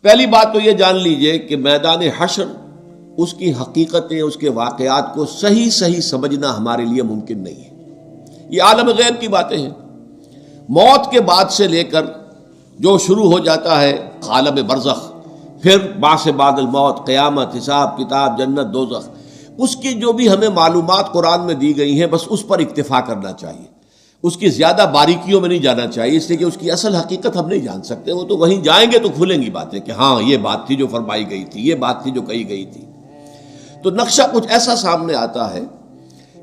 پہلی بات تو یہ جان لیجئے کہ میدان حشر، اس کی حقیقتیں، اس کے واقعات کو صحیح سمجھنا ہمارے لیے ممکن نہیں ہے۔ یہ عالم غیب کی باتیں ہیں۔ موت کے بعد سے لے کر جو شروع ہو جاتا ہے عالم برزخ، پھر بعث بعد الموت، قیامت، حساب کتاب، جنت دوزخ، اس کی جو بھی ہمیں معلومات قرآن میں دی گئی ہیں بس اس پر اکتفا کرنا چاہیے، اس کی زیادہ باریکیوں میں نہیں جانا چاہیے، اس لیے کہ اس کی اصل حقیقت ہم نہیں جان سکتے۔ وہ تو وہیں جائیں گے تو کھلیں گی باتیں کہ ہاں یہ بات تھی جو فرمائی گئی تھی، یہ بات تھی جو کہی گئی تھی۔ تو نقشہ کچھ ایسا سامنے آتا ہے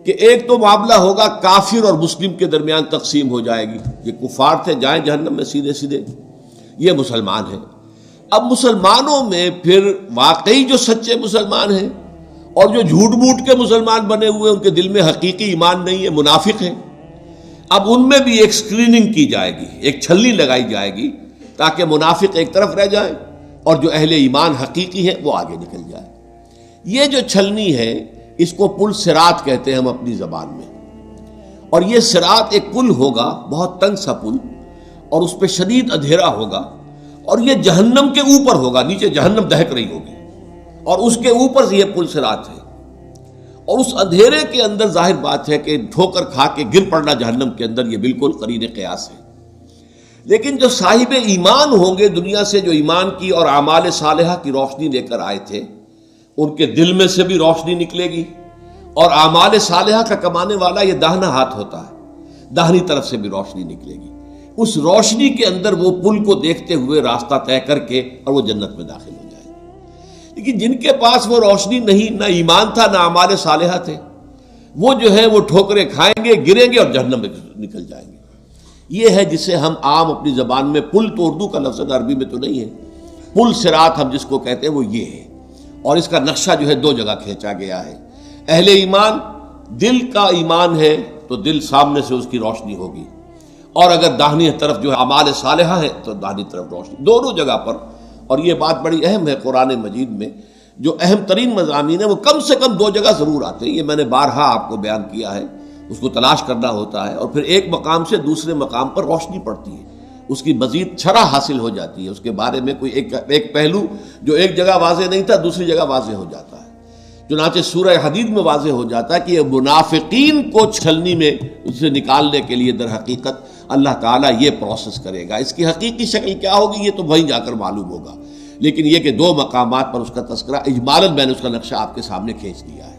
کہ ایک تو معاملہ ہوگا کافر اور مسلم کے درمیان تقسیم ہو جائے گی، یہ کفار تھے جائیں جہنم میں سیدھے، یہ مسلمان ہیں۔ اب مسلمانوں میں پھر واقعی جو سچے مسلمان ہیں اور جو جھوٹ موٹ کے مسلمان بنے ہوئے ان کے دل میں حقیقی ایمان نہیں ہے، منافق ہیں، اب ان میں بھی ایک سکریننگ کی جائے گی، ایک چھلنی لگائی جائے گی تاکہ منافق ایک طرف رہ جائیں اور جو اہل ایمان حقیقی ہے وہ آگے نکل جائے۔ یہ جو چھلنی ہے اس کو پل صراط کہتے ہیں ہم اپنی زبان میں، اور یہ صراط ایک پل ہوگا، بہت تنگ سا پل، اور اس پہ شدید اندھیرا ہوگا، اور یہ جہنم کے اوپر ہوگا، نیچے جہنم دہک رہی ہوگی اور اس کے اوپر سے یہ پل صراط ہے، اور اس اندھیرے کے اندر ظاہر بات ہے کہ ٹھوکر کھا کے گر پڑنا جہنم کے اندر یہ بالکل قرین قیاس ہے۔ لیکن جو صاحب ایمان ہوں گے دنیا سے، جو ایمان کی اور اعمال صالحہ کی روشنی لے کر آئے تھے، ان کے دل میں سے بھی روشنی نکلے گی، اور اعمال صالحہ کا کمانے والا یہ داہنا ہاتھ ہوتا ہے، داہنی طرف سے بھی روشنی نکلے گی۔ اس روشنی کے اندر وہ پل کو دیکھتے ہوئے راستہ طے کر کے اور وہ جنت میں داخل ہو جائے گا۔ لیکن جن کے پاس وہ روشنی نہیں، نہ ایمان تھا نہ اعمال صالحہ تھے، وہ جو ہے وہ ٹھوکریں کھائیں گے، گریں گے اور جہنم میں نکل جائیں گے۔ یہ ہے جسے ہم عام اپنی زبان میں پل، تو اردو کا لفظ عربی میں تو نہیں ہے، پل صراط ہم جس کو کہتے ہیں وہ یہ ہے، اور اس کا نقشہ جو ہے دو جگہ کھینچا گیا ہے۔ اہل ایمان، دل کا ایمان ہے تو دل سامنے سے اس کی روشنی ہوگی، اور اگر داہنی طرف جو ہے اعمال صالحہ ہے تو داہنی طرف روشنی، دونوں جگہ پر۔ اور یہ بات بڑی اہم ہے، قرآن مجید میں جو اہم ترین مضامین ہیں وہ کم سے کم دو جگہ ضرور آتے ہیں، یہ میں نے بارہا آپ کو بیان کیا ہے، اس کو تلاش کرنا ہوتا ہے، اور پھر ایک مقام سے دوسرے مقام پر روشنی پڑتی ہے، اس کی مزید شرح حاصل ہو جاتی ہے، اس کے بارے میں کوئی ایک پہلو جو ایک جگہ واضح نہیں تھا دوسری جگہ واضح ہو جاتا ہے۔ چنانچہ سورہ حدید میں واضح ہو جاتا ہے کہ یہ منافقین کو چھلنی میں اسے نکالنے کے لیے در حقیقت اللہ تعالیٰ یہ پروسیس کرے گا۔ اس کی حقیقی شکل کیا ہوگی یہ تو وہیں جا کر معلوم ہوگا، لیکن یہ کہ دو مقامات پر اس کا تذکرہ اجمالاً میں نے اس کا نقشہ آپ کے سامنے کھینچ دیا ہے۔